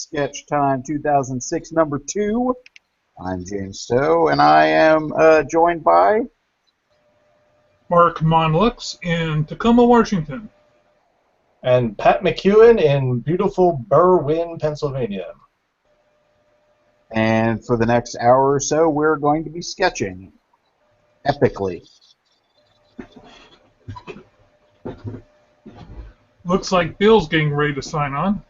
Sketch Time 2006 number 2. I'm James Stowe, and I am joined by Mark Monlux in Tacoma, Washington. And Pat McEwen in beautiful Berwyn, Pennsylvania. And for the next hour or so, we're going to be sketching epically. Looks like Bill's getting ready to sign on.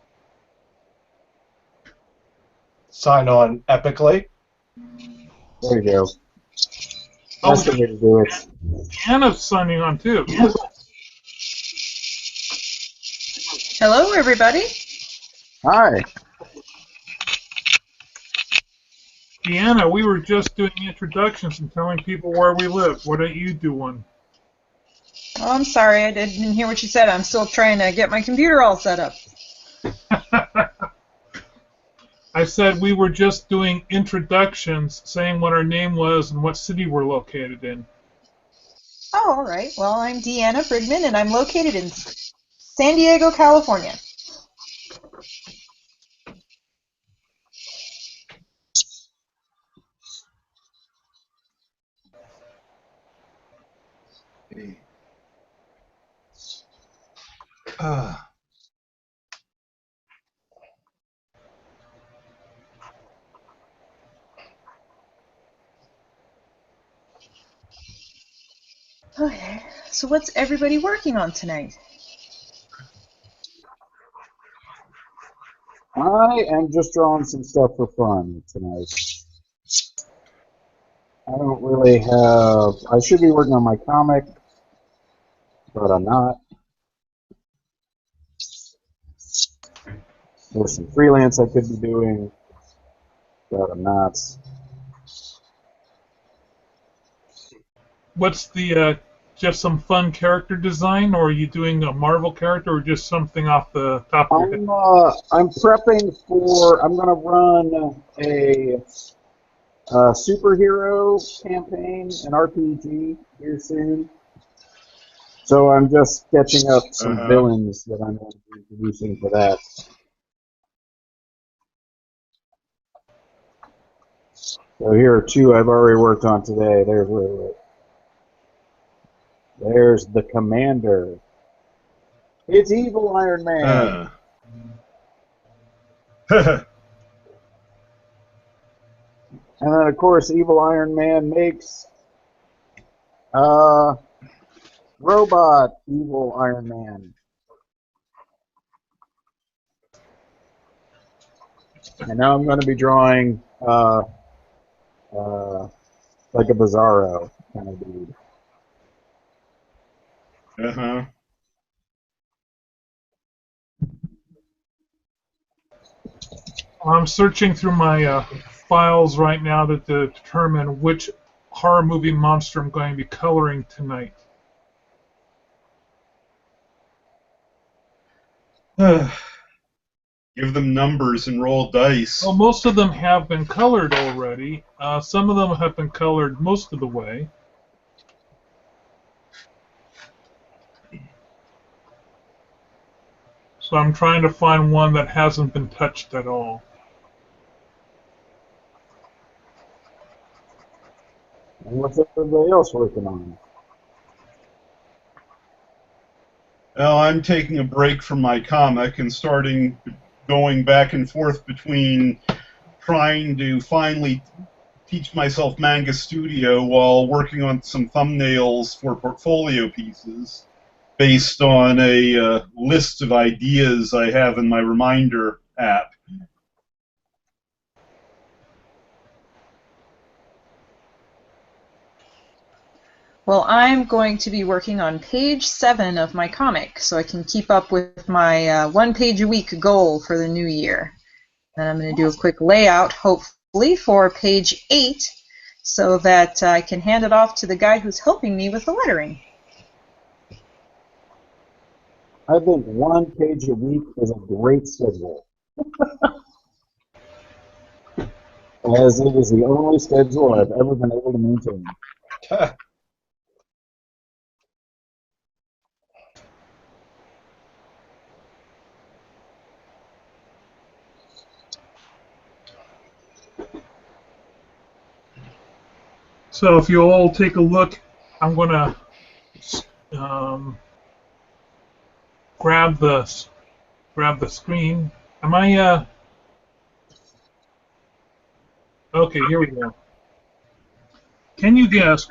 Sign on epically. There you go. Oh, That's the way to do it. Anna's signing on too. Hello, everybody. Hi. Deanna, we were just doing introductions and telling people where we live. Why don't you do one? Oh, I'm sorry, I didn't hear what you said. I'm still trying to get my computer all set up. I said we were just doing introductions, saying what our name was and what city we're located in. Oh, all right. Well, I'm Deanna Brigman, and I'm located in San Diego, California. Okay, so what's everybody working on tonight? I am just drawing some stuff for fun tonight. I don't really have... I should be working on my comic, but I'm not. There's some freelance I could be doing, but I'm not. What's the just some fun character design, or are you doing a Marvel character, or just something off the top of your head? I'm prepping for... I'm going to run a superhero campaign, an RPG here soon. So I'm just sketching up some villains that I'm going to be introducing for that. So here are two I've already worked on today. There's the Commander. It's Evil Iron Man. And then, of course, Evil Iron Man makes robot Evil Iron Man. And now I'm going to be drawing like a Bizarro kind of dude. I'm searching through my files right now to determine which horror movie monster I'm going to be coloring tonight. Give them numbers and roll dice. Well, most of them have been colored already. Some of them have been colored most of the way. So I'm trying to find one that hasn't been touched at all. And what's everybody else working on? Well, I'm taking a break from my comic and going back and forth between trying to finally teach myself Manga Studio while working on some thumbnails for portfolio pieces based on a list of ideas I have in my Reminder app. Well, I'm going to be working on page 7 of my comic, so I can keep up with my one-page-a-week goal for the new year. And I'm going to do a quick layout, hopefully, for page 8, so that I can hand it off to the guy who's helping me with the lettering. I think 1 page a week is a great schedule. As it is the only schedule I've ever been able to maintain. So if you all take a look, I'm going to grab the screen. Am I? Okay, here we go. Can you guess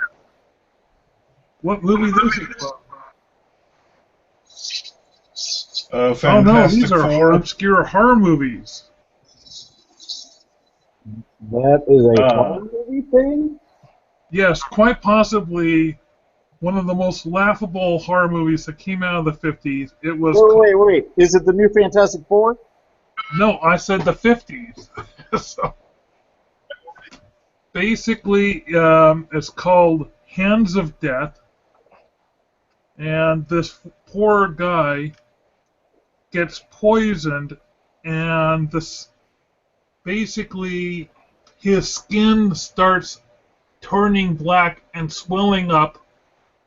what movie this is from? Fantastic Oh no, these are Four. obscure horror movies. That is a horror movie thing? Yes, quite possibly one of the most laughable horror movies that came out of the 50s. It was. Wait. Is it the new Fantastic Four? No, I said the 50s. So, basically, it's called Hands of Death, and this poor guy gets poisoned, and basically his skin starts turning black and swelling up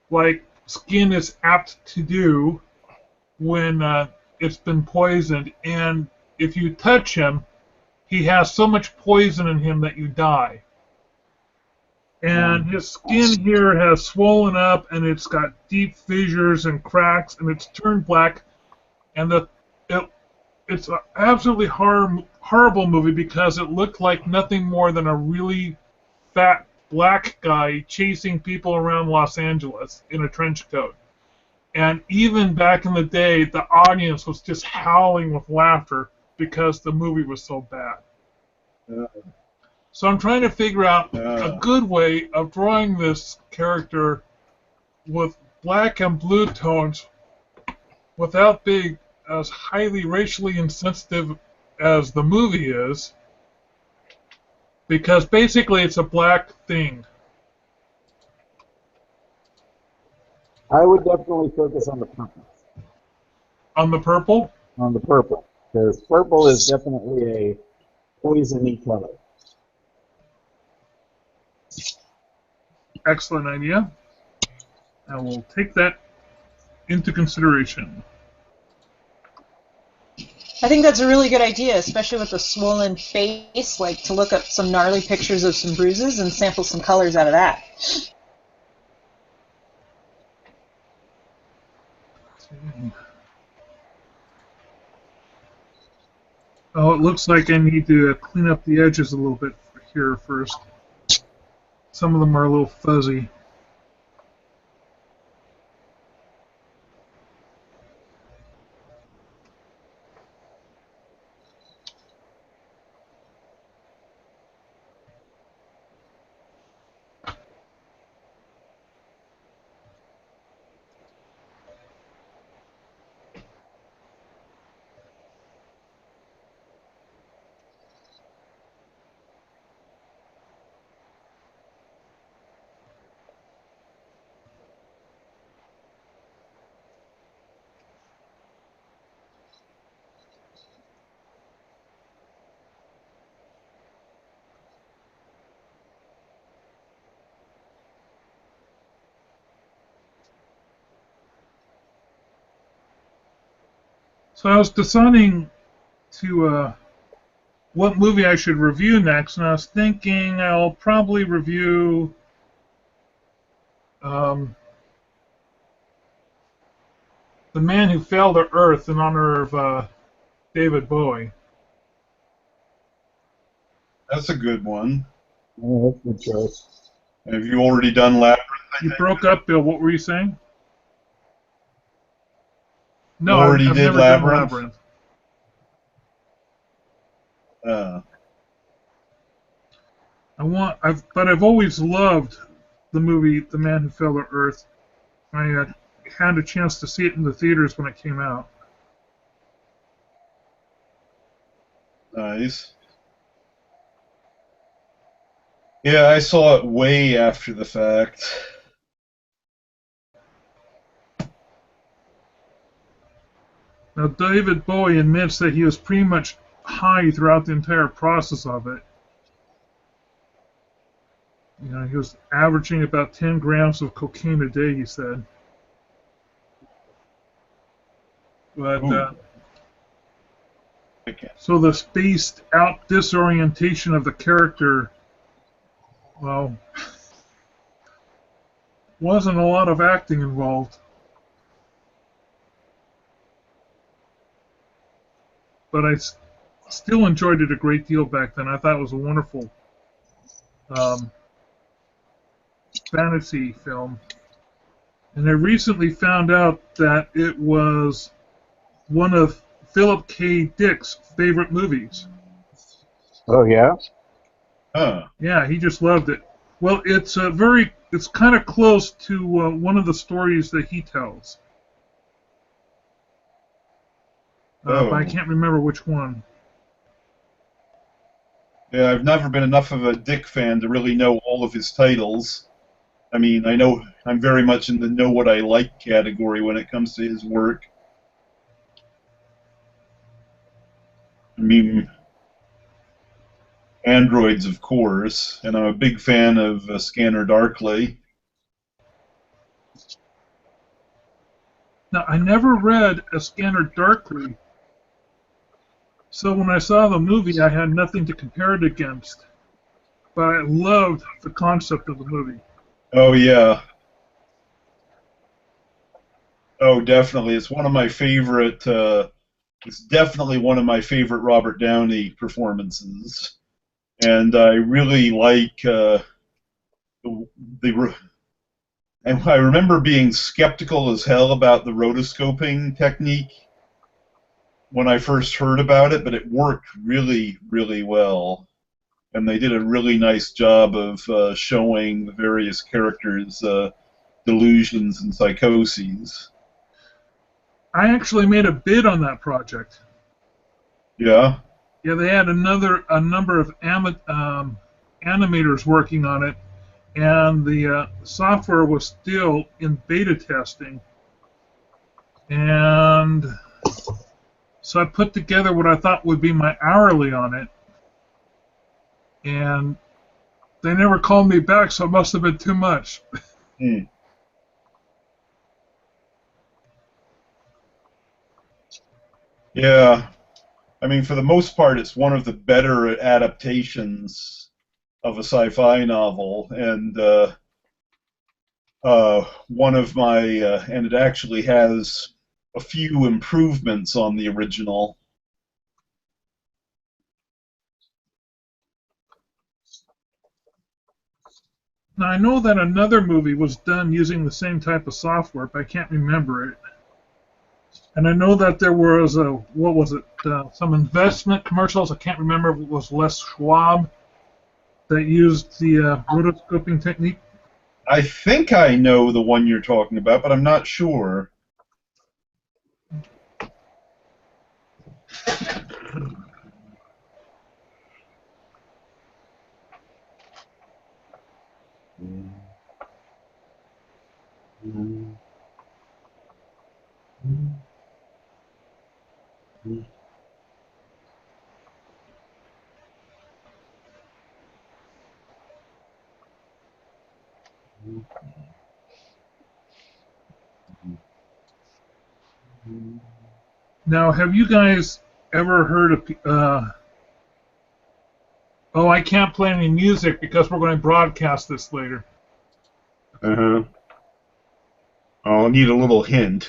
like skin is apt to do when it's been poisoned. And if you touch him, he has so much poison in him that you die. And his skin here has swollen up, and it's got deep fissures and cracks, and it's turned black. And it's an absolutely horrible movie because it looked like nothing more than a really fat black guy chasing people around Los Angeles in a trench coat. And even back in the day, the audience was just howling with laughter because the movie was so bad. So I'm trying to figure out a good way of drawing this character with black and blue tones without being as highly racially insensitive as the movie is, because basically it's a black thing. I would definitely focus on the purple. On the purple? On the purple. Because purple is definitely a poison-y color. Excellent idea. I will take that into consideration. I think that's a really good idea, especially with the swollen face, like to look up some gnarly pictures of some bruises and sample some colors out of that. Oh, it looks like I need to clean up the edges a little bit here first. Some of them are a little fuzzy. So I was deciding to what movie I should review next, and I was thinking I'll probably review The Man Who Fell to Earth in honor of David Bowie. That's a good one. Oh, that's a good choice. Have you already done Labyrinth? You broke up, Bill. What were you saying? No, Already I've did never Labyrinth? done Labyrinth. But I've always loved the movie The Man Who Fell to Earth. I had a chance to see it in the theaters when it came out. Nice. Yeah, I saw it way after the fact. Now, David Bowie admits that he was pretty much high throughout the entire process of it. You know, he was averaging about 10 grams of cocaine a day, he said. But, so the spaced out disorientation of the character, well, wasn't a lot of acting involved. But I still enjoyed it a great deal back then. I thought it was a wonderful fantasy film. And I recently found out that it was one of Philip K. Dick's favorite movies. Oh, yeah? Huh. Yeah, he just loved it. Well, it's kind of close to one of the stories that he tells. But I can't remember which one. Yeah, I've never been enough of a Dick fan to really know all of his titles. I mean, I know I'm very much in the know what I like category when it comes to his work. I mean, Androids, of course, and I'm a big fan of Scanner Darkly. Now, I never read A Scanner Darkly, so when I saw the movie, I had nothing to compare it against. But I loved the concept of the movie. Oh, yeah. Oh, definitely. It's one of my favorite, it's definitely one of my favorite Robert Downey performances. And I really like and I remember being skeptical as hell about the rotoscoping technique when I first heard about it, but it worked really, really well. And they did a really nice job of showing the various characters' delusions and psychoses. I actually made a bid on that project. Yeah? Yeah, they had a number of animators working on it, and the software was still in beta testing. And so I put together what I thought would be my hourly on it, and they never called me back, so it must have been too much. Hmm. Yeah. I mean, for the most part, it's one of the better adaptations of a sci-fi novel, and one of my, and it actually has a few improvements on the original. Now, I know that another movie was done using the same type of software, but I can't remember it. And I know that there was some investment commercials. I can't remember if it was Les Schwab that used the rotoscoping technique. I think I know the one you're talking about, but I'm not sure. Now, have you guys ever heard of... oh, I can't play any music because we're going to broadcast this later. Uh-huh. I'll need a little hint.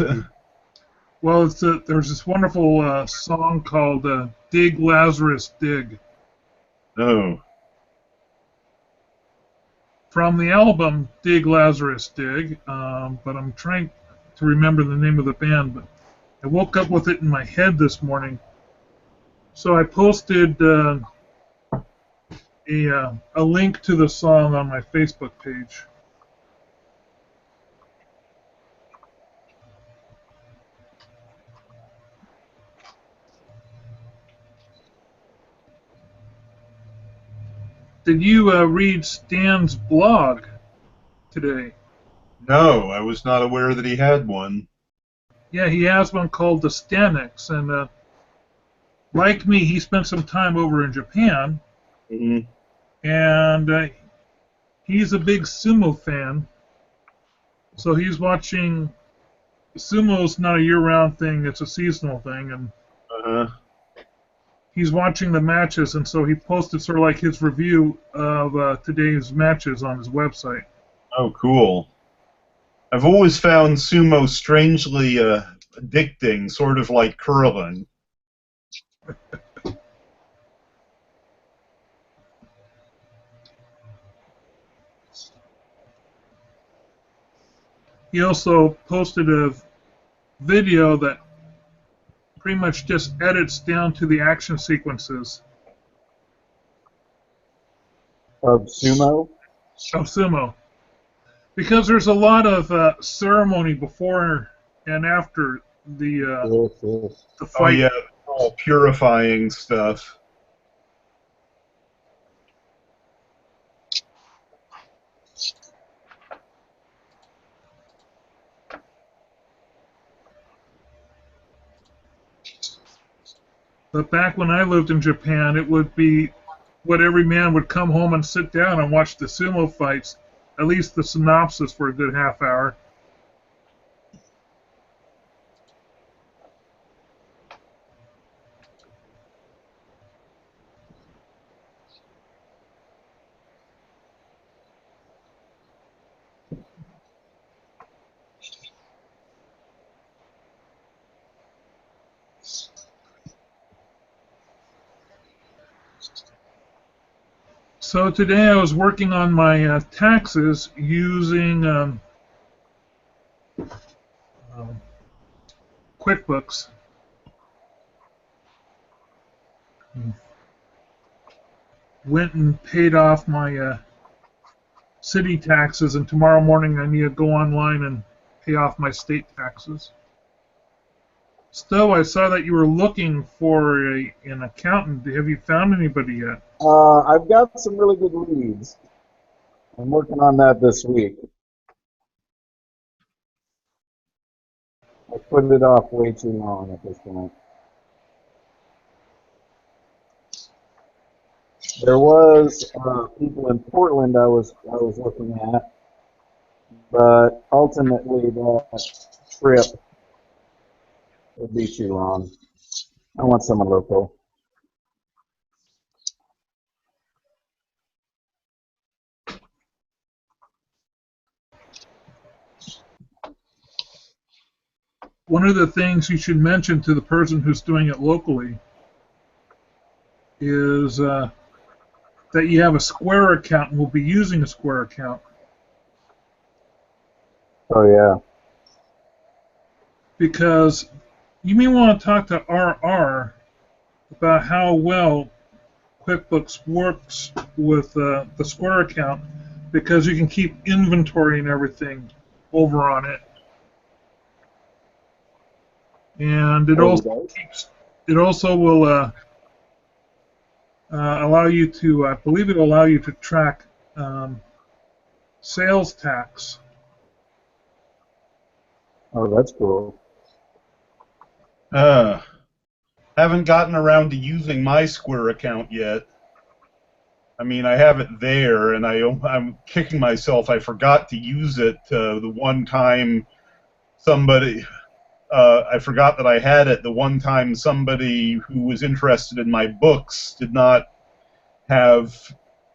Well, there's this wonderful song called Dig Lazarus Dig. Oh. From the album Dig Lazarus Dig, but I'm trying to remember the name of the band, but I woke up with it in my head this morning. So I posted a link to the song on my Facebook page. Did you read Stan's blog today? No, I was not aware that he had one. Yeah, he has one called the Stanix, and like me, he spent some time over in Japan, and he's a big sumo fan. So he's watching. Sumo's not a year-round thing; it's a seasonal thing, and he's watching the matches, and so he posted sort of like his review of today's matches on his website. Oh, cool. I've always found sumo strangely addicting, sort of like curling. He also posted a video that pretty much just edits down to the action sequences Of sumo? of sumo. Because there's a lot of ceremony before and after the Yes. the Oh fight. yeah, all purifying stuff. But back when I lived in Japan, it would be what every man would come home and sit down and watch the sumo fights, at least the synopsis for a good half hour. So today I was working on my taxes using QuickBooks. Went and paid off my city taxes, and tomorrow morning I need to go online and pay off my state taxes. Stowe, I saw that you were looking for an accountant. Have you found anybody yet? I've got some really good leads. I'm working on that this week. I put it off way too long at this point. There was people in Portland I was looking at, but ultimately that trip would be too long. I want someone local. One of the things you should mention to the person who's doing it locally is that you have a Square account and will be using a Square account. Oh yeah. Because you may want to talk to RR about how well QuickBooks works with the Square account, because you can keep inventory and everything over on it. And it also will allow you to, I believe it will allow you to track sales tax. Oh, that's cool. Haven't gotten around to using my Square account yet. I mean, I have it there, and I'm kicking myself. I forgot to use it the one time somebody. I forgot that I had it the one time somebody who was interested in my books did not have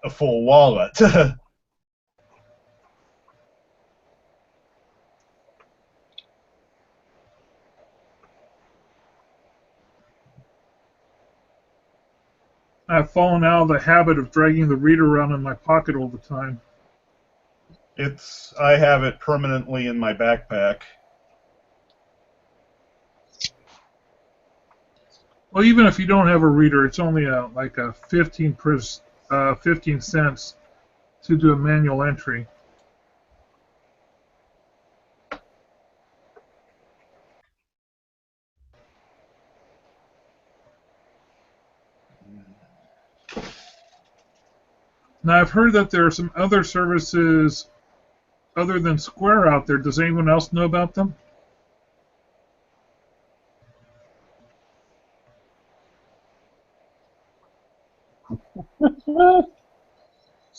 a full wallet. I've fallen out of the habit of dragging the reader around in my pocket all the time. I have it permanently in my backpack. Well, even if you don't have a reader, it's only like a 15 cents to do a manual entry. Now, I've heard that there are some other services other than Square out there. Does anyone else know about them?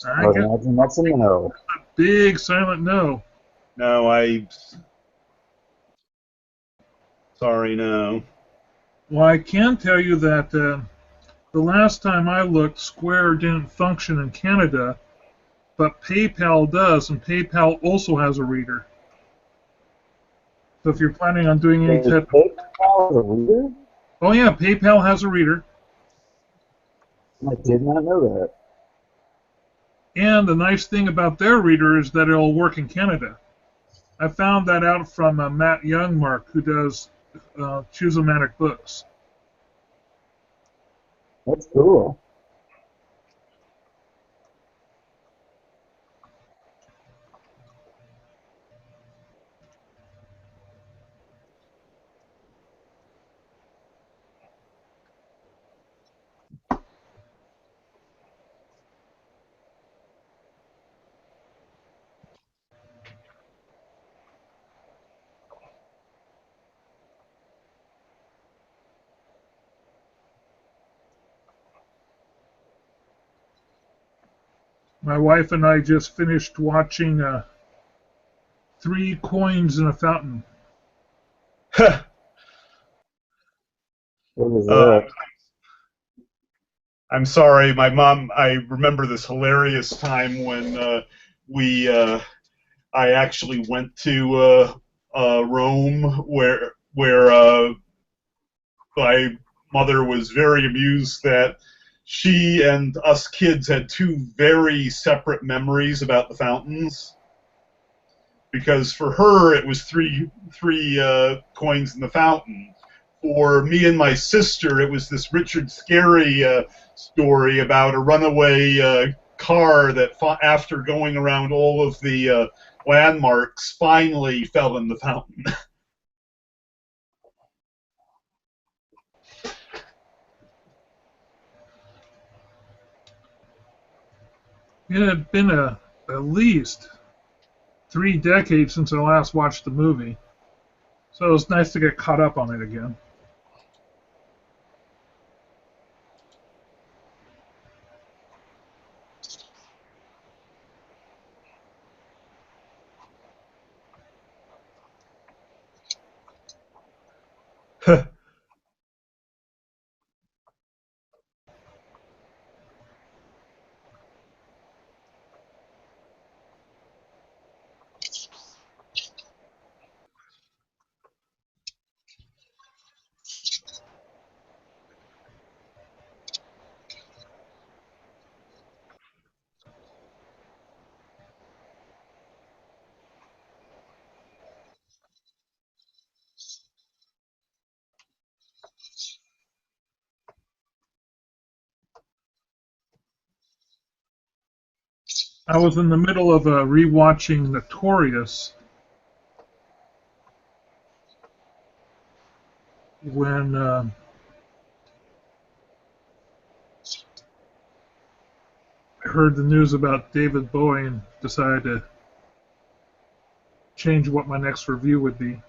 I imagine that's a no. A big silent no. No, sorry, no. Well, I can tell you that the last time I looked, Square didn't function in Canada, but PayPal does, and PayPal also has a reader. So if you're planning on doing any Does type of... PayPal have a reader? Oh yeah, PayPal has a reader. I did not know that. And the nice thing about their reader is that it'll work in Canada. I found that out from Matt Youngmark, who does Choose-O-Matic books. That's cool. My wife and I just finished watching 3 Coins in a Fountain. What was Uh, that? I'm sorry, my mom. I remember this hilarious time when I actually went to Rome, where my mother was very amused that she and us kids had 2 very separate memories about the fountains. Because for her it was three coins in the fountain. For me and my sister, it was this Richard Scarry story about a runaway car that, after going around all of the landmarks, finally fell in the fountain. It had been at least 3 decades since I last watched the movie, so it was nice to get caught up on it again. I was in the middle of rewatching Notorious when I heard the news about David Bowie and decided to change what my next review would be.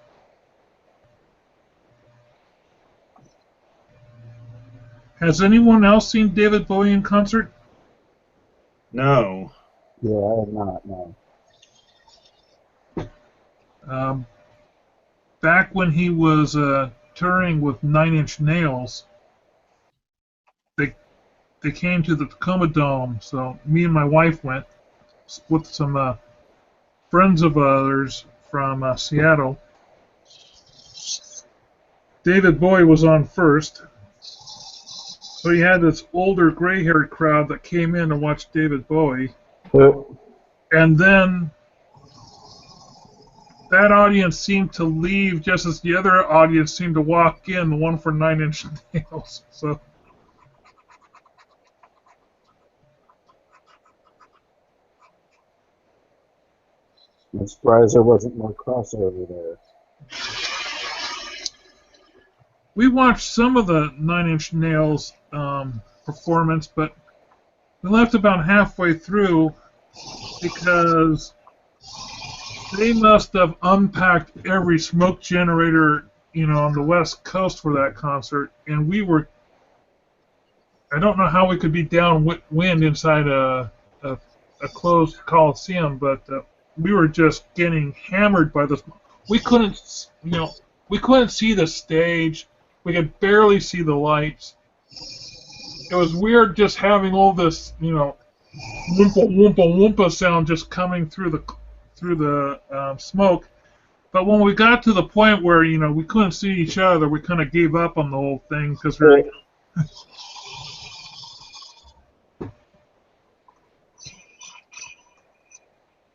Has anyone else seen David Bowie in concert? No. Yeah, I have not, no. Back when he was touring with Nine Inch Nails, they came to the Tacoma Dome, so me and my wife went with some friends of others from Seattle. David Bowie was on first, so you had this older gray-haired crowd that came in to watch David Bowie, and then that audience seemed to leave just as the other audience seemed to walk in, the one for Nine Inch Nails. So I'm surprised there wasn't more crossover there. we watched some of the Nine Inch Nails performance, but we left about halfway through because they must have unpacked every smoke generator, on the West Coast for that concert, and we were. I don't know how we could be downwind inside a closed Coliseum, but we were just getting hammered by this. We couldn't, we couldn't see the stage. We could barely see the lights. It was weird just having all this, whoompa whoompa whoompa sound just coming through the smoke, But when we got to the point where, you know, we couldn't see each other, we kind of gave up on the whole thing because we're.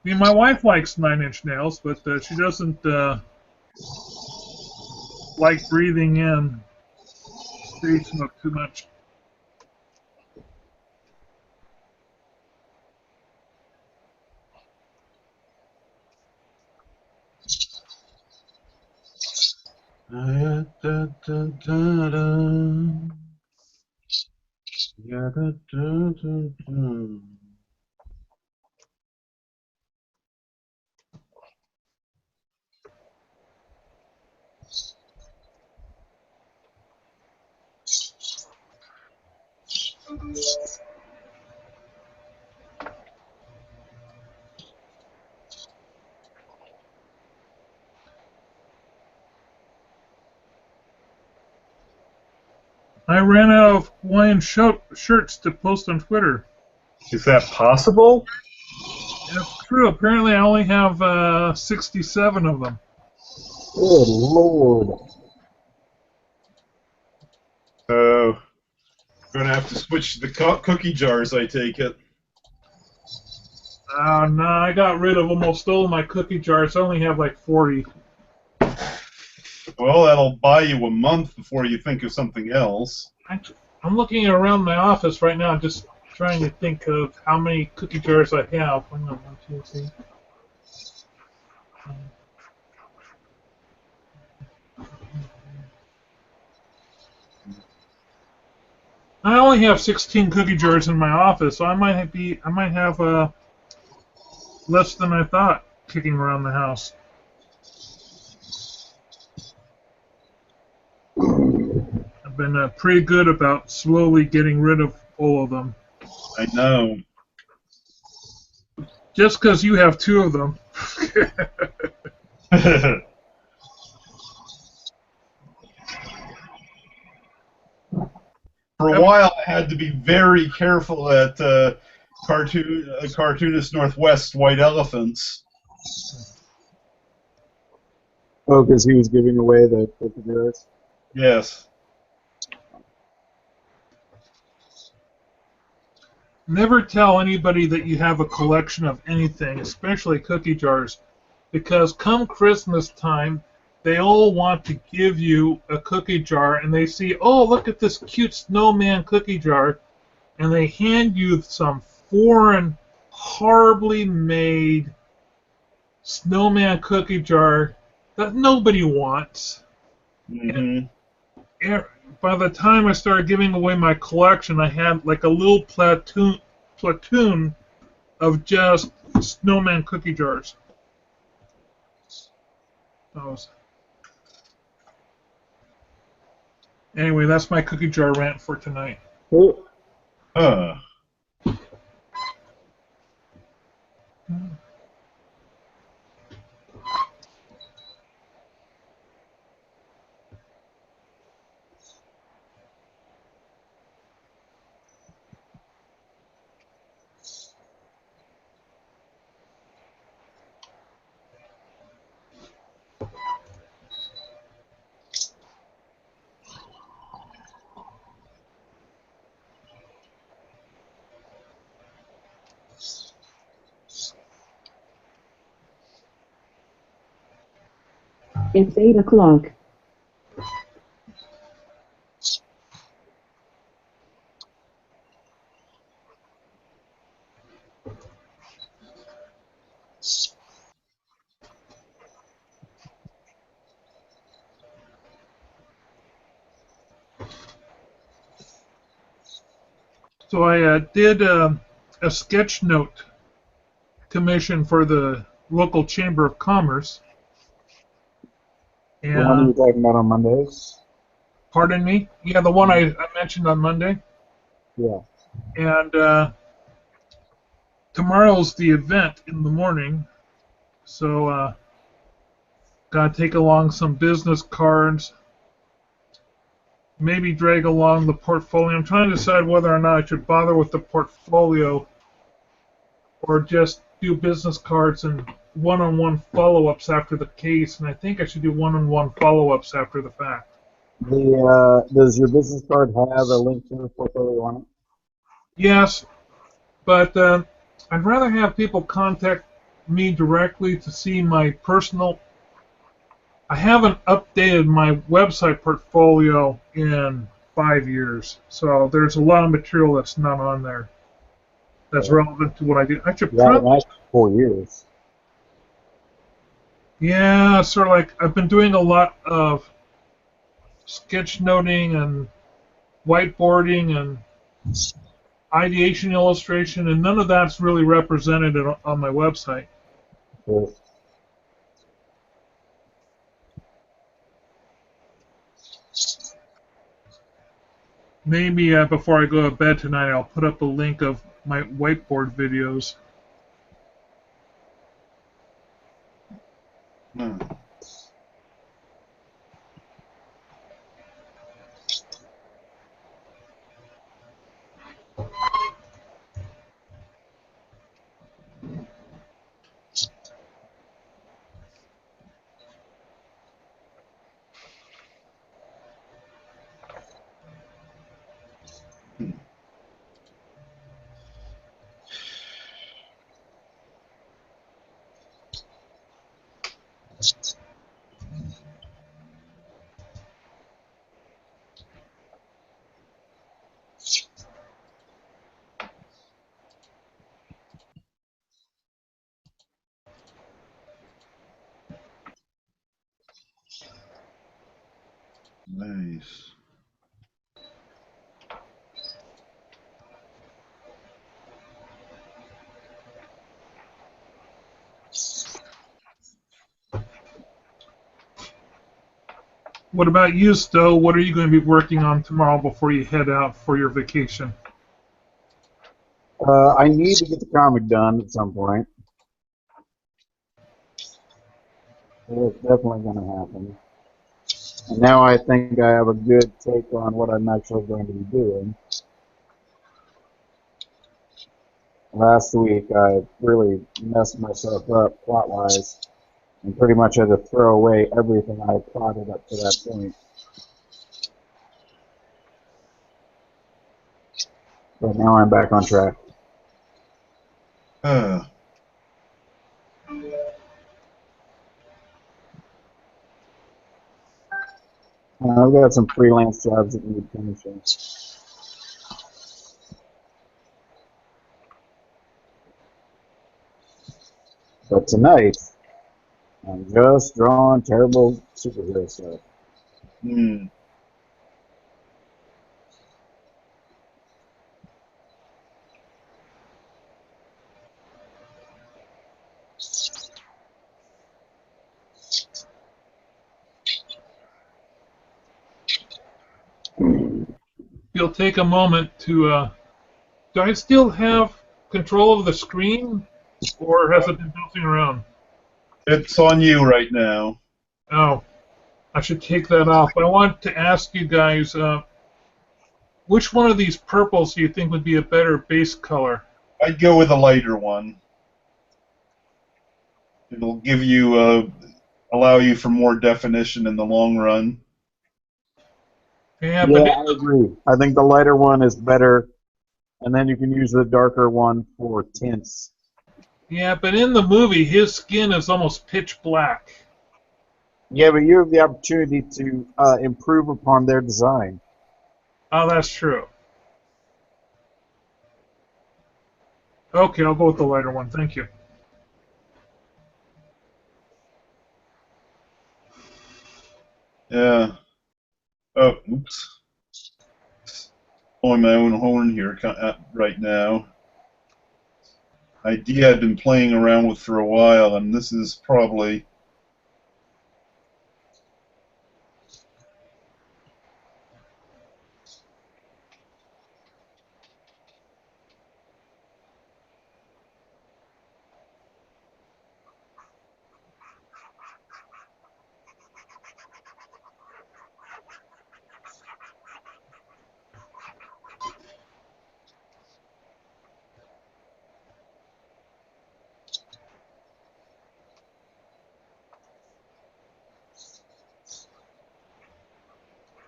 I mean, my wife likes Nine Inch Nails, but she doesn't like breathing in street smoke too much. I ran out of Hawaiian shirts to post on Twitter. Is that possible? That's true. Apparently, I only have 67 of them. Good Lord. So, going to have to switch the cookie jars, I take it. No, I got rid of almost all of my cookie jars. I only have like 40. Well, that'll buy you a month before you think of something else. I'm looking around my office right now, just trying to think of how many cookie jars I have. Hang on, 1, 2, 3. I only have 16 cookie jars in my office, so I might have less than I thought kicking around the house. I've been pretty good about slowly getting rid of all of them. I know. Just because you have 2 of them. For a while, I had to be very careful at Cartoonist Northwest White Elephants. Oh, because he was giving away the cookie jars? Yes. Never tell anybody that you have a collection of anything, especially cookie jars, because come Christmas time, they all want to give you a cookie jar, and they see, oh, look at this cute snowman cookie jar, and they hand you some foreign, horribly made snowman cookie jar that nobody wants. Mm-hmm. And by the time I started giving away my collection, I had like a little platoon of just snowman cookie jars. Anyway, that's my cookie jar rant for tonight. It's 8 o'clock. So I did a sketch note commission for the local Chamber of Commerce. The one you were talking about on Mondays? Pardon me? Yeah, the one I mentioned on Monday. Yeah. And tomorrow's the event in the morning, so gotta take along some business cards, maybe drag along the portfolio. I'm trying to decide whether or not I should bother with the portfolio or just do business cards and one-on-one follow-ups after the case, and I think I should do one-on-one follow-ups after the fact. Does your business card have a link to the portfolio on it? Yes, but I'd rather have people contact me directly to see my personal. I haven't updated my website portfolio in 5 years, so there's a lot of material that's not on there that's relevant to what I do. I should You haven't probably. asked for 4 years. Yeah, sort of like I've been doing a lot of sketchnoting and whiteboarding and ideation illustration, and none of that's really represented on my website. So, Maybe before I go to bed tonight, I'll put up a link of my whiteboard videos. Hmm. Nice. What about you, Stowe? What are you going to be working on tomorrow before you head out for your vacation? I need to get the comic done at some point. It's definitely going to happen. And now I think I have a good take on what I'm actually going to be doing. Last week I really messed myself up plot-wise and pretty much had to throw away everything I had plotted up to that point. But now I'm back on track. Uh, I've got some freelance jobs that need finishing. But tonight, I'm just drawing terrible superhero stuff. hmm. You'll take a moment to. Do I still have control of the screen, or has it been bouncing around? It's on you right now. Oh, I should take that off. I want to ask you guys, which one of these purples do you think would be a better base color? I'd go with a lighter one. It'll give you, allow you for more definition in the long run. Yeah, Yeah, but I agree. I think the lighter one is better, and then you can use the darker one for tints. in the movie, his skin is almost pitch black. Yeah, but you have the opportunity to improve upon their design. Oh, that's true. Okay, I'll go with the lighter one. Thank you. Yeah. Oh, oops. Blowing my own horn here right now. Idea I've been playing around with for a while, and this is probably.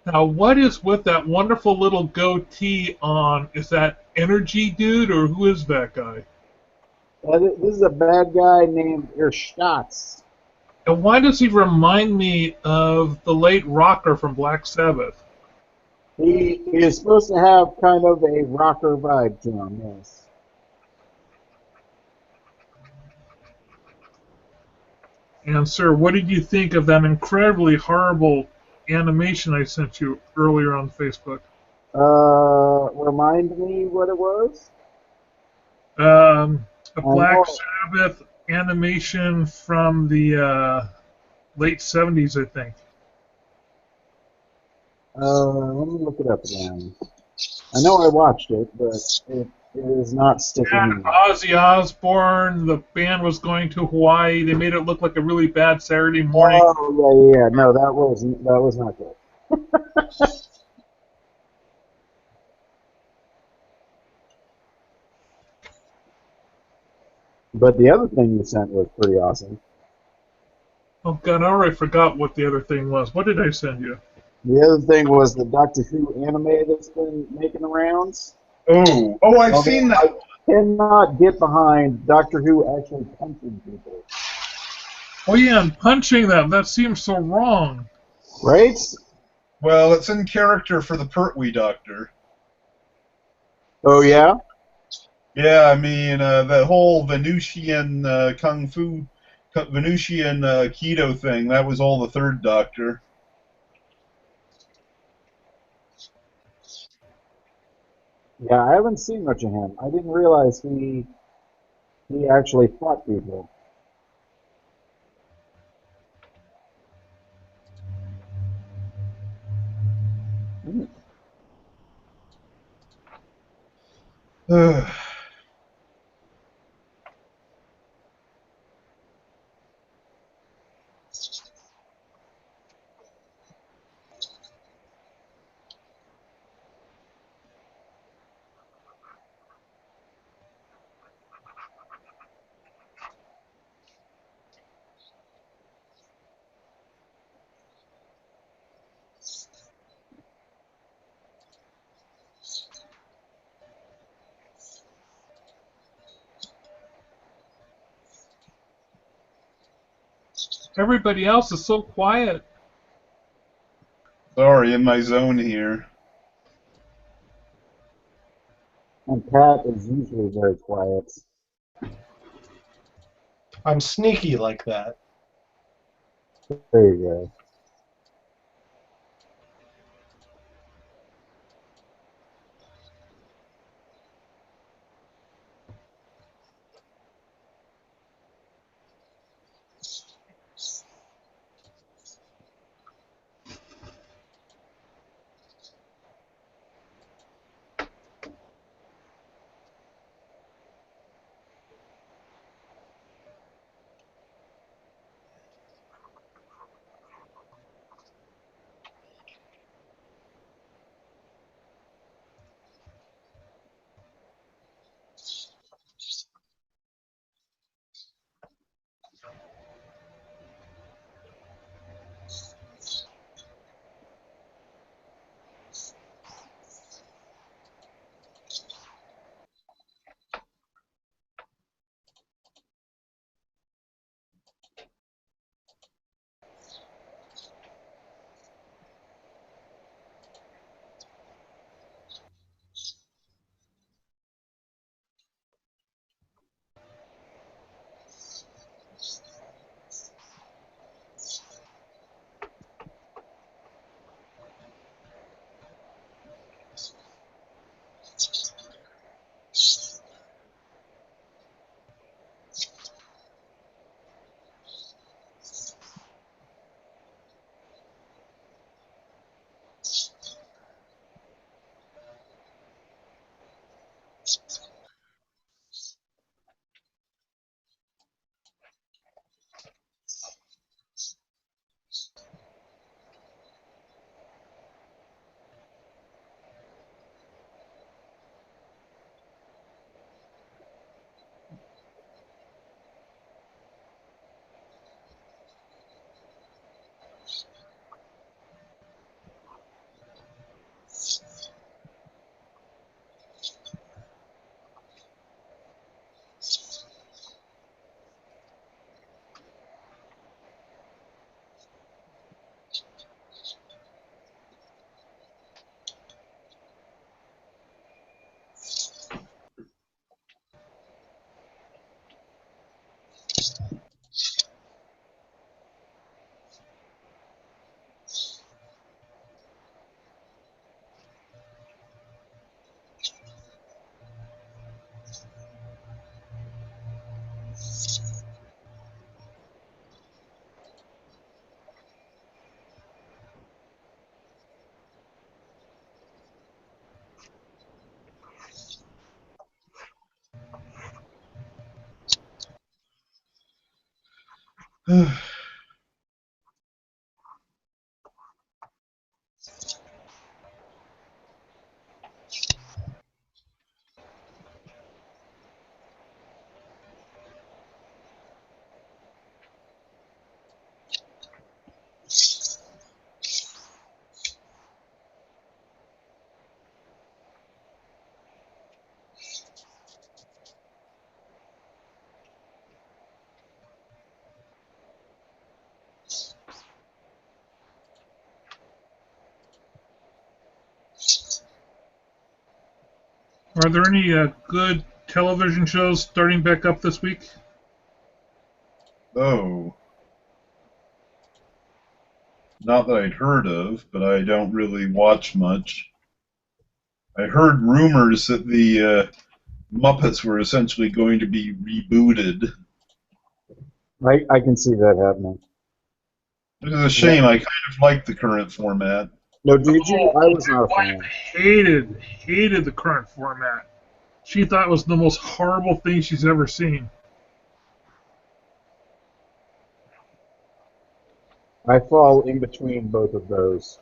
Now, what is with that wonderful little goatee on? Is that Energy Dude, or who is that guy? This is a bad guy named Erstatz. And why does he remind me of the late Rocker from Black Sabbath? He is supposed to have kind of a rocker vibe to him, yes. And, sir, what did you think of that incredibly horrible animation I sent you earlier on Facebook? Remind me what it was? A Black know. Sabbath animation from the late 70s, I think. Let me look it up again. I know I watched it, but it is not sticking Yeah, in. Ozzy Osbourne, the band was going to Hawaii. They made it look like a really bad Saturday morning. Oh, yeah. No, that was not good. But the other thing you sent was pretty awesome. Oh, God, I already forgot what the other thing was. What did I send you? The other thing was the Doctor Who anime that's been making the rounds. Oh, I've seen that. I cannot get behind Doctor Who actually punching people. Oh, yeah, and punching them. That seems so wrong. Right? Well, it's in character for the Pertwee Doctor. Oh, yeah? Yeah, I mean, the whole Venusian Venusian keto thing, that was all the Third Doctor. Yeah, I haven't seen much of him. I didn't realize he actually fought people. Everybody else is so quiet. Sorry, in my zone here. And Pat is usually very quiet. I'm sneaky like that. There you go. Are there any good television shows starting back up this week? Oh. Not that I'd heard of, but I don't really watch much. I heard rumors that the Muppets were essentially going to be rebooted. I can see that happening. Which is a shame. I kind of like the current format. No, did you? I was not a fan. Hated the current format. She thought it was the most horrible thing she's ever seen. I fall in between both of those.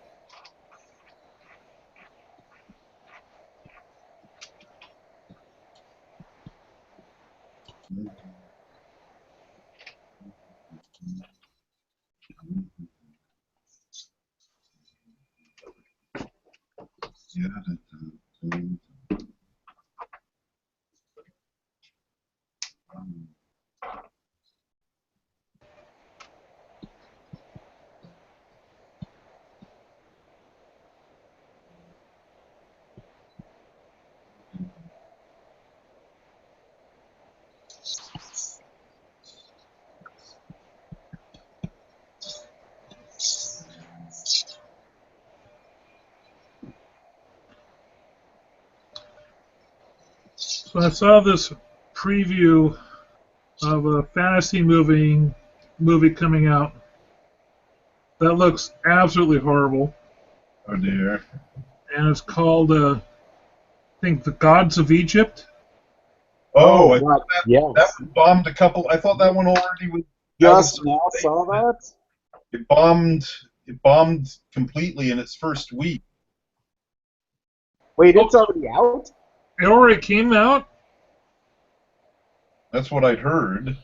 So I saw this preview of a fantasy movie coming out. That looks absolutely horrible. Oh dear. And it's called, I think, The Gods of Egypt. Oh, I God, yes. that one bombed a couple. I thought that one already was. Just now saw that? It bombed completely in its first week. Wait, it's already out? It already came out? That's what I'd heard.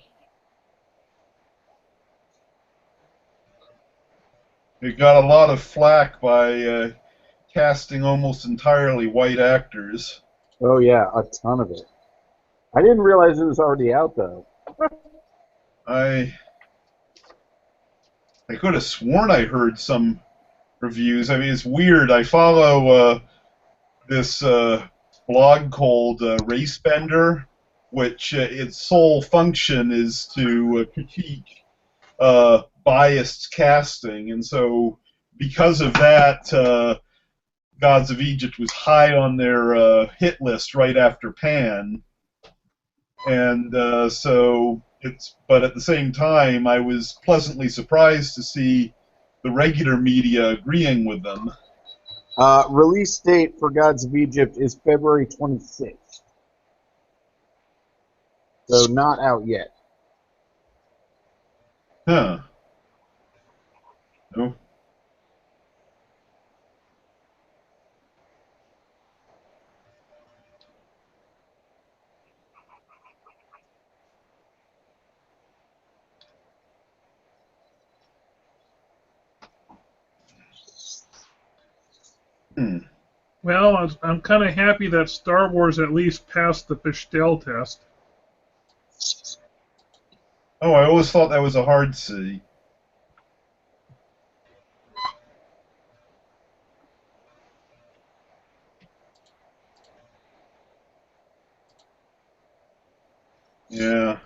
It got a lot of flack by casting almost entirely white actors. Oh yeah, a ton of it. I didn't realize it was already out though. I could have sworn I heard some reviews. I mean, it's weird. I follow this blog called Racebender, which its sole function is to critique biased casting, and so because of that, Gods of Egypt was high on their hit list right after Pan, and but at the same time, I was pleasantly surprised to see the regular media agreeing with them. Release date for Gods of Egypt is February 26th. So not out yet. Huh. No. Well, I'm kind of happy that Star Wars at least passed the Bechdel test. Oh, I always thought that was a hard C. Yeah.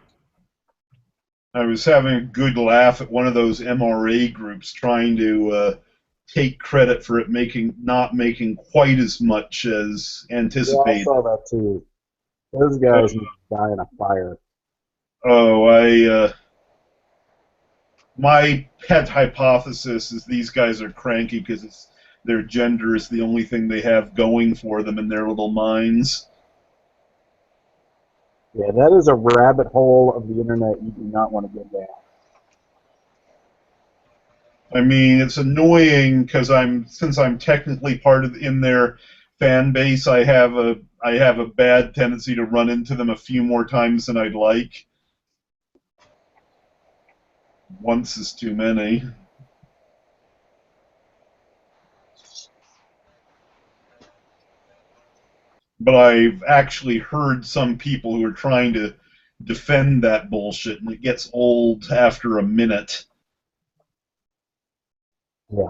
I was having a good laugh at one of those MRA groups trying to take credit for it not making quite as much as Yeah, I anticipated. saw that too. Those guys need to die in a fire. Oh, my pet hypothesis is these guys are cranky because their gender is the only thing they have going for them in their little minds. Yeah, that is a rabbit hole of the internet you do not want to get down. I mean, it's annoying because since I'm technically part of in their fan base, I have a bad tendency to run into them a few more times than I'd like. Once is too many. But I've actually heard some people who are trying to defend that bullshit, and it gets old after a minute. Yeah.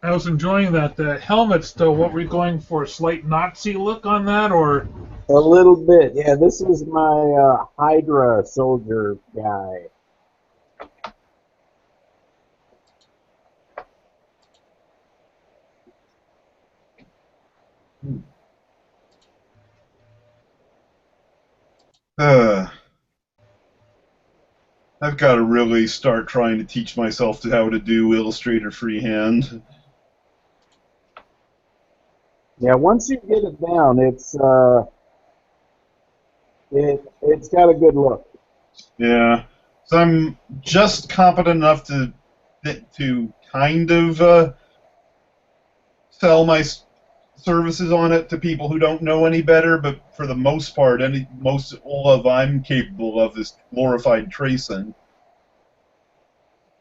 I was enjoying that. The helmets, though, what were you going for? A slight Nazi look on that, or? A little bit. Yeah, this is my Hydra soldier guy. Uh, I've got to really start trying to teach myself how to do Illustrator freehand. Yeah, once you get it down, it's got a good look. Yeah, so I'm just competent enough to kind of sell my services on it to people who don't know any better. But for the most part, most all of I'm capable of is glorified tracing.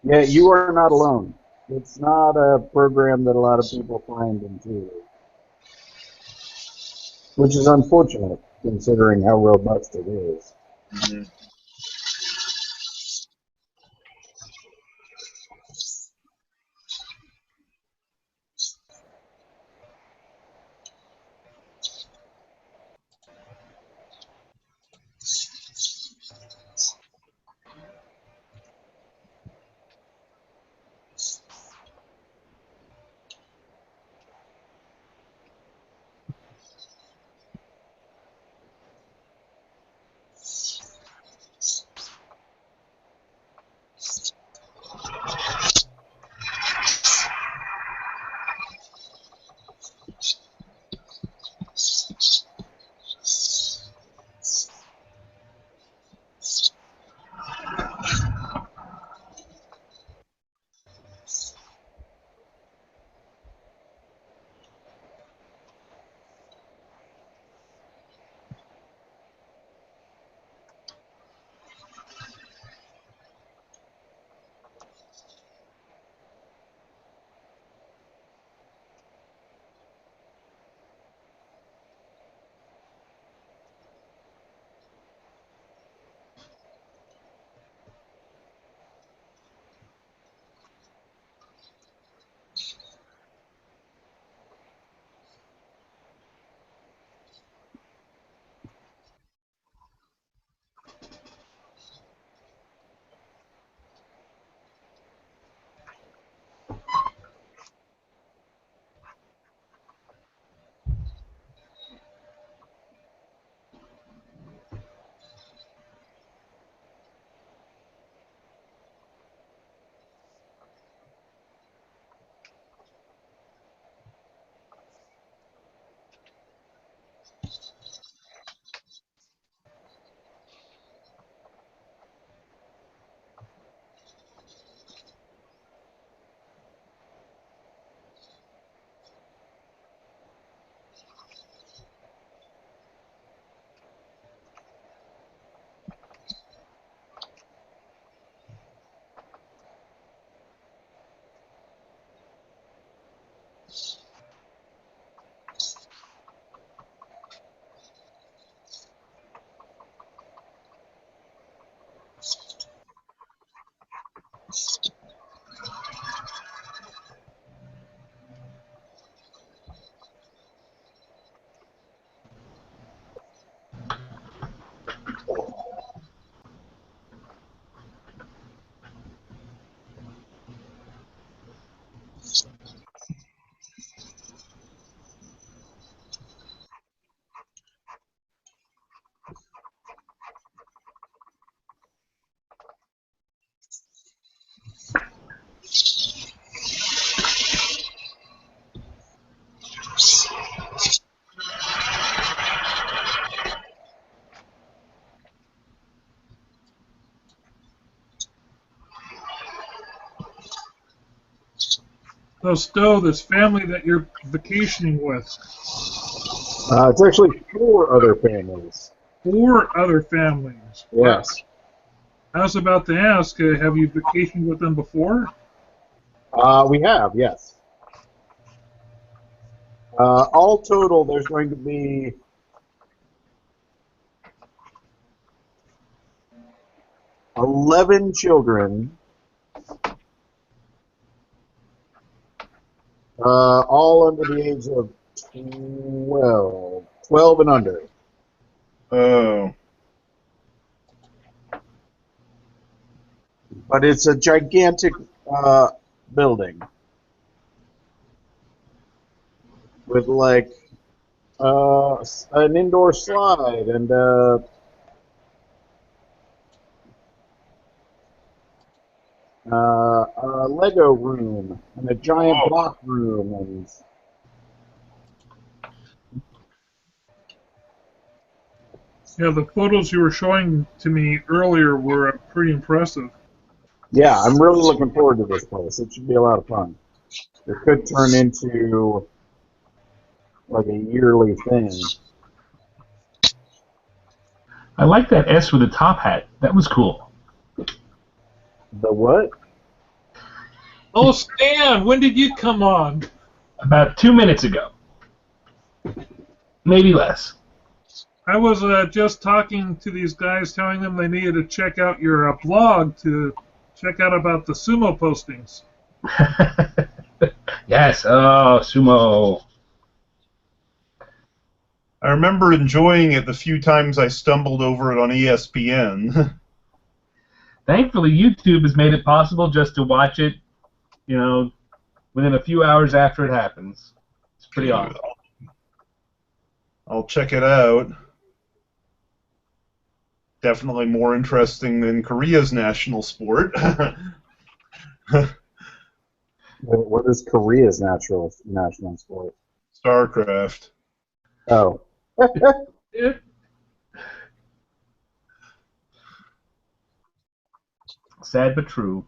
Yeah, you are not alone. It's not a program that a lot of people find intuitive, which is unfortunate considering how robust it is. Mhm. So, Stowe, this family that you're vacationing with, It's actually 4 other families. 4 other families. Yes. I was about to ask, have you vacationed with them before? We have, yes. All total, there's going to be 11 children, all under the age of 12 and under. Oh. But it's a gigantic building with like an indoor slide and a Lego room and a giant block room and Yeah, the photos you were showing to me earlier were pretty impressive. yeah, I'm really looking forward to this place. It should be a lot of fun. It could turn into like a yearly thing. I like that S with the top hat. That was cool. The what? Oh, Stan, when did you come on? About 2 minutes ago. Maybe less. I was just talking to these guys, telling them they needed to check out your blog to check out about the sumo postings. Yes, oh, sumo. I remember enjoying it the few times I stumbled over it on ESPN. Thankfully, YouTube has made it possible just to watch it, you know, within a few hours after it happens. It's pretty awesome. I'll check it out. Definitely more interesting than Korea's national sport. What is Korea's national sport? StarCraft. Oh. Sad but true.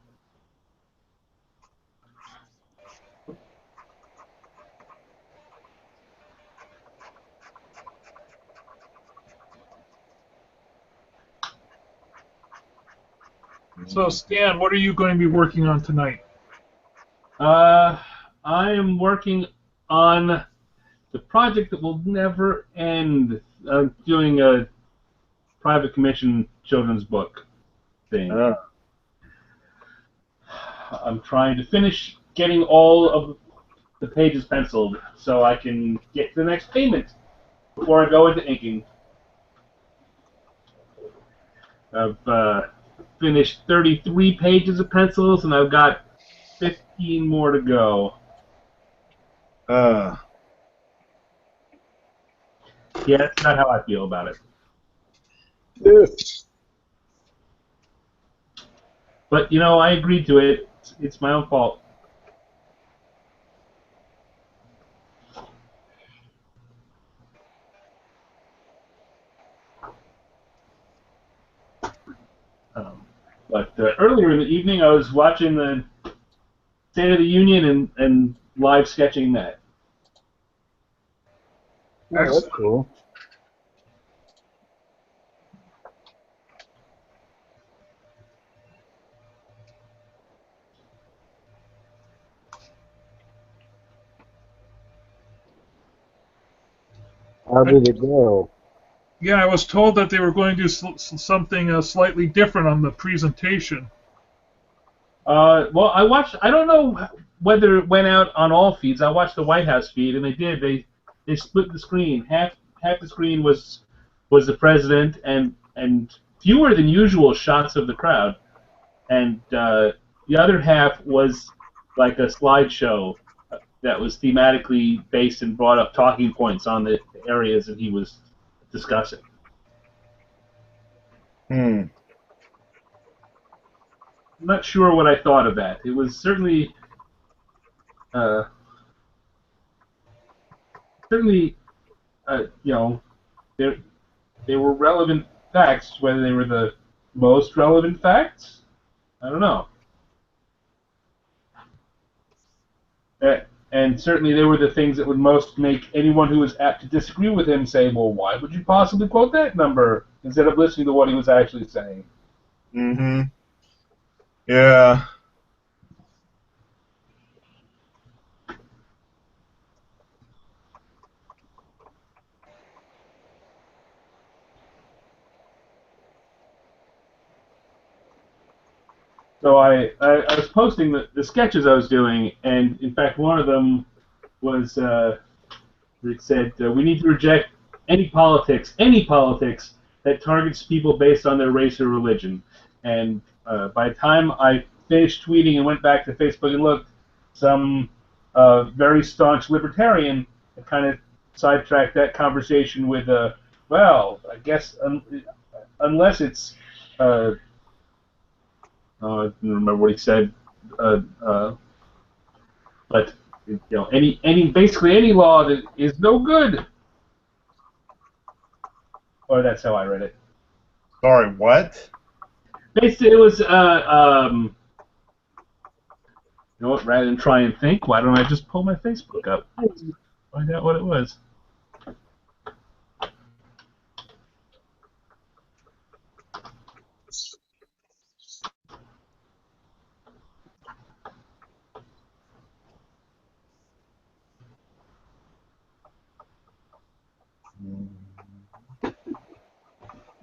So, Stan, what are you going to be working on tonight? I am working on the project that will never end. I'm doing a private commission children's book thing. I'm trying to finish getting all of the pages penciled so I can get to the next payment before I go into inking. I've finished 33 pages of pencils, and I've got 15 more to go. Yeah, that's not how I feel about it. But, you know, I agreed to it. It's my own fault. But earlier in the evening, I was watching the State of the Union and live sketching that. Oh, that's cool. How did it go? Yeah, I was told that they were going to do something slightly different on the presentation. Well, I don't know whether it went out on all feeds. I watched the White House feed, and they did. They split the screen. Half the screen was the president, and fewer than usual shots of the crowd, and the other half was like a slideshow that was thematically based and brought up talking points on the areas that he was discussing. I'm not sure what I thought of that. It was certainly, you know, they were relevant facts. Whether they were the most relevant facts, I don't know. And certainly they were the things that would most make anyone who was apt to disagree with him say, well, why would you possibly quote that number, instead of listening to what he was actually saying. Mm-hmm. Yeah. So I was posting the sketches I was doing, and in fact one of them was it said we need to reject any politics that targets people based on their race or religion. And by the time I finished tweeting and went back to Facebook and looked, some very staunch libertarian had kind of sidetracked that conversation with, well, I guess unless it's I don't remember what he said, but basically any law that is no good. Or that's how I read it. Sorry, what? Basically, it was you know what? Rather than try and think, why don't I just pull my Facebook up, find out what it was.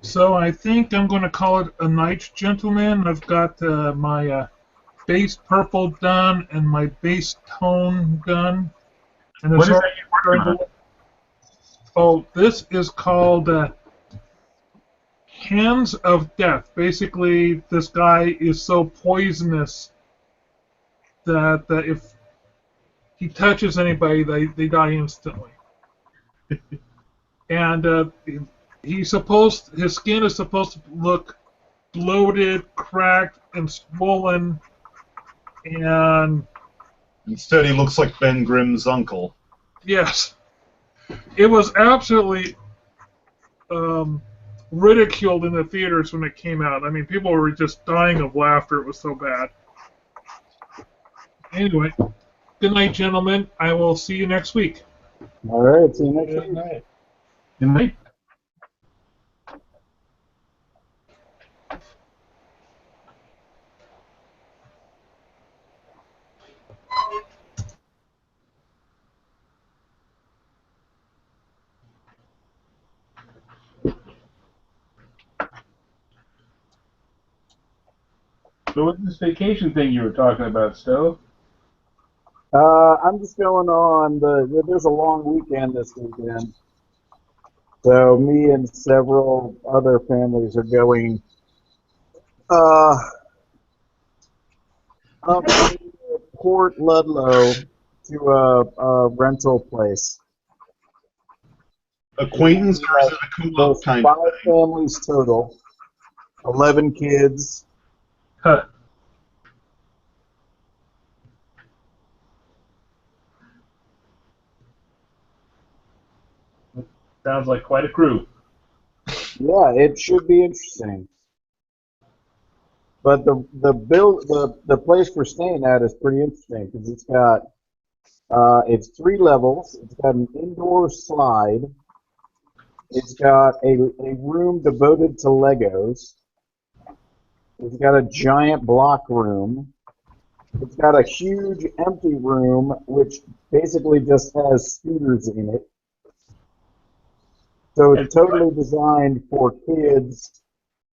So I think I'm going to call it a night, gentlemen. I've got my base purple done and my base tone done. And What is that you're working on? Oh, this is called Hands of Death. Basically, this guy is so poisonous that if he touches anybody, they die instantly. And his skin is supposed to look bloated, cracked, and swollen, and Instead, he looks like Ben Grimm's uncle. yes, it was absolutely ridiculed in the theaters when it came out. I mean, people were just dying of laughter. It was so bad. Anyway, good night, gentlemen. I will see you next week. All right, see you next Good week. night. Good night. So what's this vacation thing you were talking about, Stowe? I'm just going on there's a long weekend this weekend. So me and several other families are going up to Port Ludlow to a rental place. Acquaintance or is it a co-op There's kind 5 of thing? families total, 11 kids. Huh. Sounds like quite a crew. Yeah, it should be interesting. But the place we're staying at is pretty interesting because it's got it's 3 levels. It's got an indoor slide. It's got a room devoted to Legos. It's got a giant block room. It's got a huge empty room which basically just has scooters in it. So it's totally designed for kids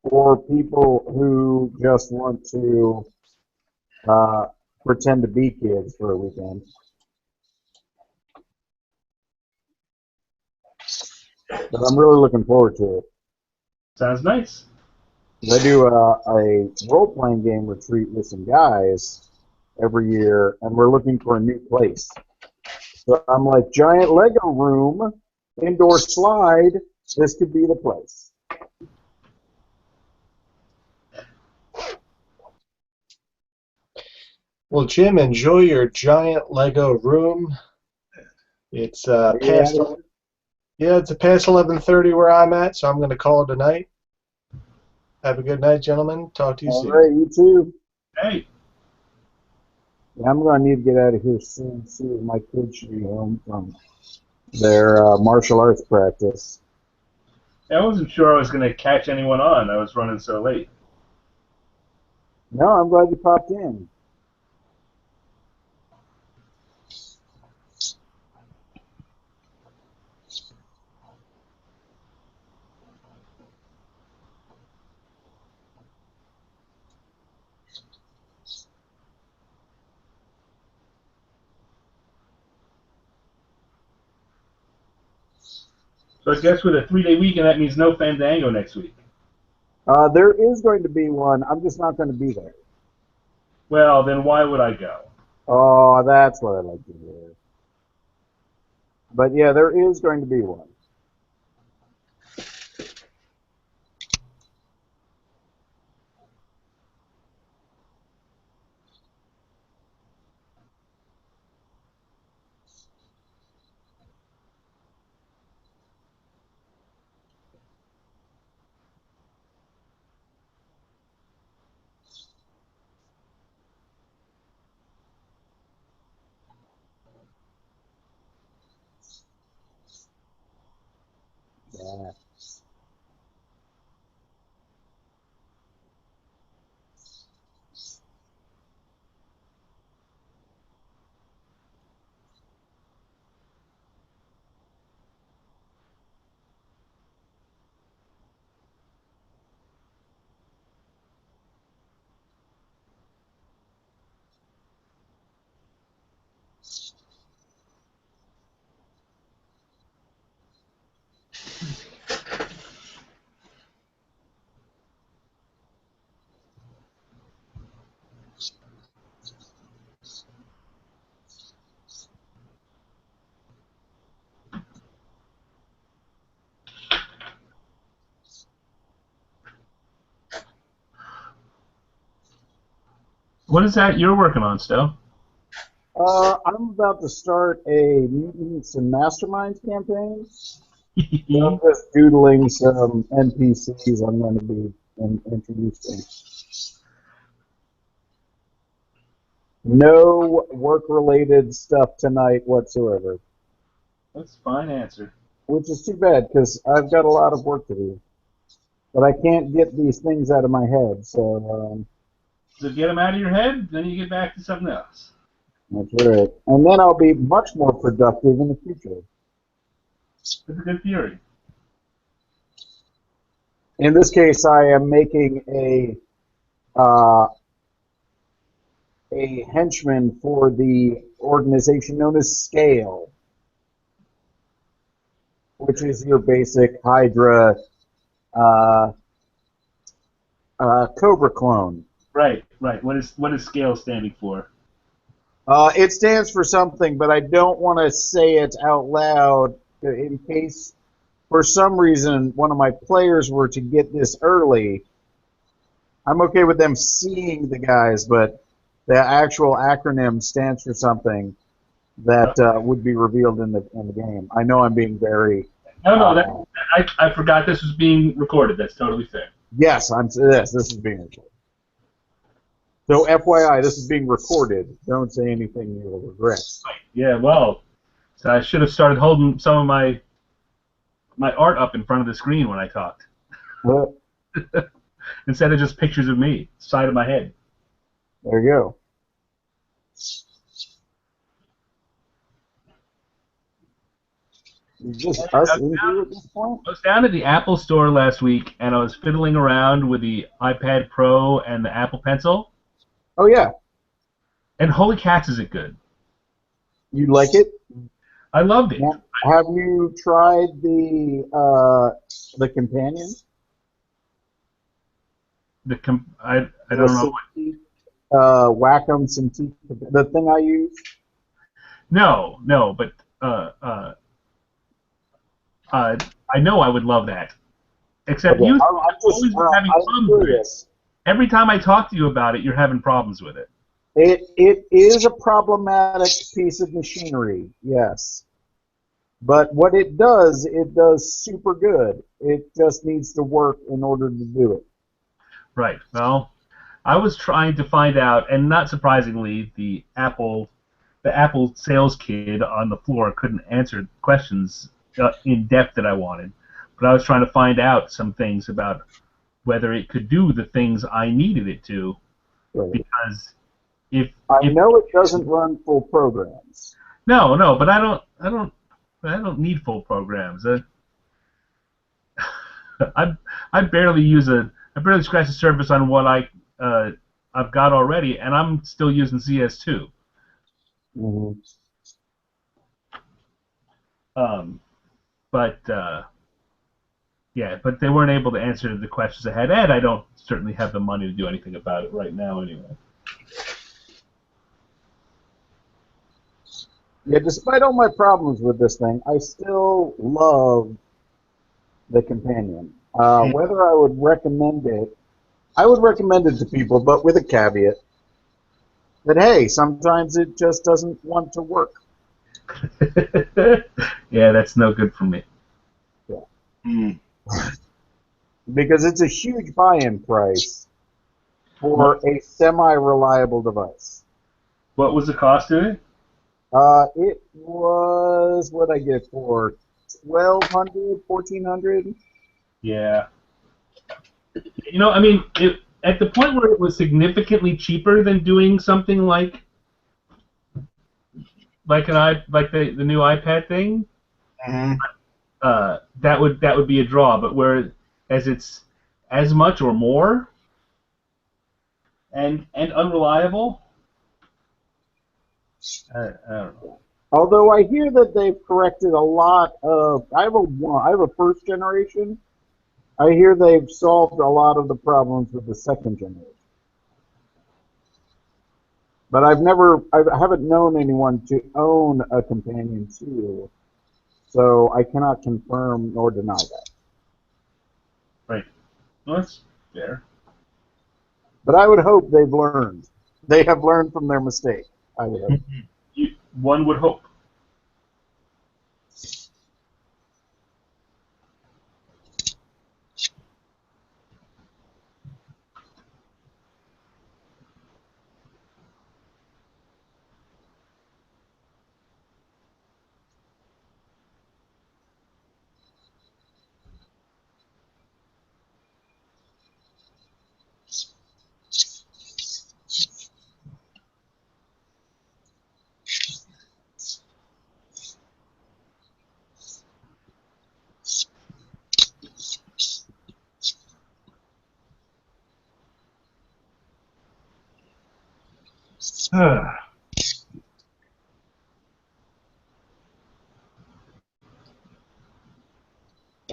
or people who just want to pretend to be kids for a weekend. But I'm really looking forward to it. Sounds nice. I do a role-playing game retreat with some guys every year, and we're looking for a new place. So I'm like, giant Lego room, indoor slide, this could be the place. Well, Jim, enjoy your giant Lego room. It's past. Yeah, it's past 11:30 where I'm at, so I'm going to call it a night. Have a good night, gentlemen. Talk to you soon. All right, you too. Hey. Yeah, I'm going to need to get out of here soon. See if my kids should be home from their martial arts practice. I wasn't sure I was going to catch anyone on. I was running so late. No, I'm glad you popped in. So I guess with a 3-day weekend, that means no Fandango next week. There is going to be one. I'm just not going to be there. Well, then why would I go? Oh, that's what I like to hear. But yeah, there is going to be one. Yeah. What is that you're working on, Stowe? I'm about to start a Mutants and Masterminds campaign. I'm just doodling some NPCs I'm going to be introducing. No work-related stuff tonight whatsoever. That's a fine answer. Which is too bad, because I've got a lot of work to do. But I can't get these things out of my head, so... So get them out of your head, then you get back to something else. That's right. And then I'll be much more productive in the future. That's a good theory. In this case, I am making a henchman for the organization known as Scale, which is your basic Hydra Cobra clone. Right, right. What is Scale standing for? It stands for something, but I don't want to say it out loud in case, for some reason, one of my players were to get this early. I'm okay with them seeing the guys, but the actual acronym stands for something that would be revealed in the game. I know I'm being very... No, I forgot this was being recorded. That's totally fair. Yes, this is being recorded. So FYI, this is being recorded. Don't say anything you will regret. Yeah, well, so I should have started holding some of my art up in front of the screen when I talked. Instead of just pictures of me, side of my head. There you go. Is just us in here at this point? I was down at the Apple store last week, and I was fiddling around with the iPad Pro and the Apple Pencil. Oh, yeah. And holy cats, is it good. You like it? I loved it. Have you tried the companion? I don't know. Wacom Cintiq, the thing I use? No, but I know I would love that. Except you always having problems with it. Every time I talk to you about it, you're having problems with it. It is a problematic piece of machinery, yes. But what it does super good. It just needs to work in order to do it. Right. Well, I was trying to find out, and not surprisingly, the Apple sales kid on the floor couldn't answer questions in depth that I wanted. But I was trying to find out some things about whether it could do the things I needed it to, Right. because if I know it doesn't run full programs. no, but I don't need full programs. I barely scratch the surface on what I've got already, and I'm still using CS2. Mm-hmm. But yeah, but they weren't able to answer the questions I had, and I don't certainly have the money to do anything about it right now, anyway. Yeah, despite all my problems with this thing, I still love the companion. Whether I would recommend it, I would recommend it to people, but with a caveat that, hey, sometimes it just doesn't want to work. Yeah, that's no good for me. Mm. Because it's a huge buy-in price for a semi-reliable device. What was the cost of it? It was, what I get it for, $1,200, $1,400? Yeah. You know, I mean, at the point where it was significantly cheaper than doing something like the new iPad thing, Mhm. that would be a draw. But where as it's as much or more and unreliable, I don't know. Although I hear that they've corrected a lot of, I have a first generation. I hear they've solved a lot of the problems with the second generation. But I haven't known anyone to own a companion 2, so I cannot confirm nor deny that. Right. Well, that's fair. But I would hope they've learned. They have learned from their mistake. I would hope. One would hope.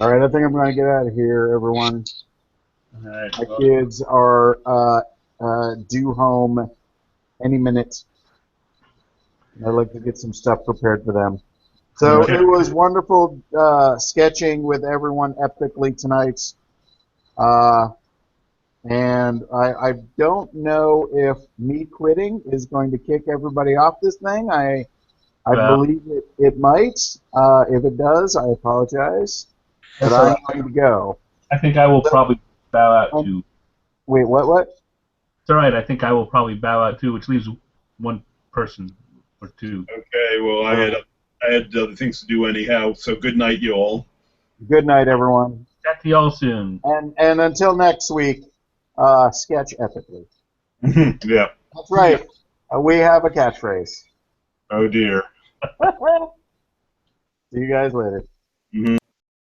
All right, I think I'm going to get out of here, everyone. All right. My kids are due home any minute. I'd like to get some stuff prepared for them. So Okay. it was wonderful sketching with everyone epically tonight. And I don't know if me quitting is going to kick everybody off this thing. I Well. believe it might. If it does, I apologize. But That's all I'm right. going to go. I think I will probably bow out too. Wait, what? It's all right. I think I will probably bow out too, which leaves one person or two. Okay, well, I had other things to do anyhow, so good night, you all. Good night, everyone. Chat to y'all soon. And until next week, sketch epically. Yeah. That's right. We have a catchphrase. Oh, dear. See you guys later. Mhm.